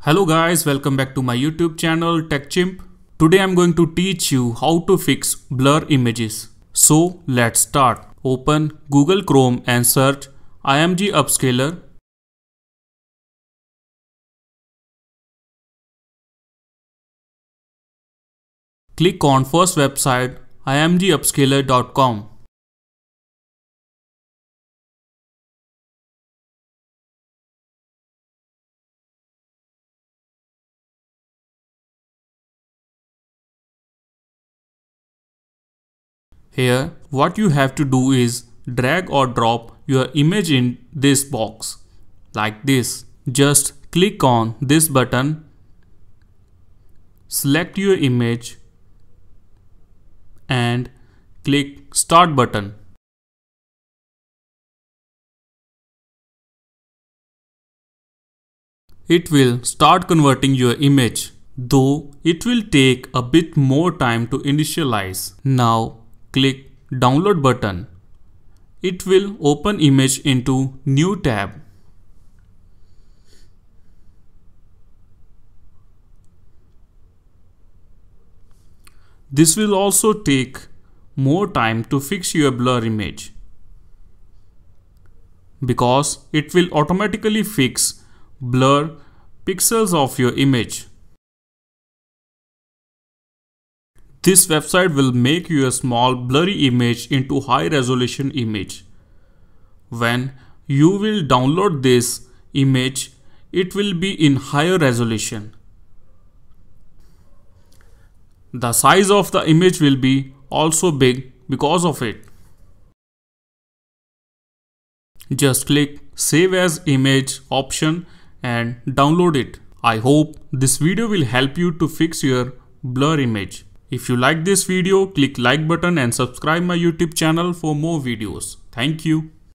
Hello guys, welcome back to my YouTube channel TechChimp. Today I'm going to teach you how to fix blur images. So let's start. Open Google Chrome and search imgupscaler. Click on first website imgupscaler.com. Here, what you have to do is drag or drop your image in this box, like this. Just click on this button, select your image and click Start button. It will start converting your image, though it will take a bit more time to initialize. Now, click Download button. It will open image into new tab. This will also take more time to fix your blur image, because it will automatically fix blur pixels of your image. This website will make your small blurry image into high resolution image. When you will download this image, it will be in higher resolution. The size of the image will be also big because of it. Just click Save as Image option and download it. I hope this video will help you to fix your blur image. If you like this video, click like button and subscribe my YouTube channel for more videos. Thank you.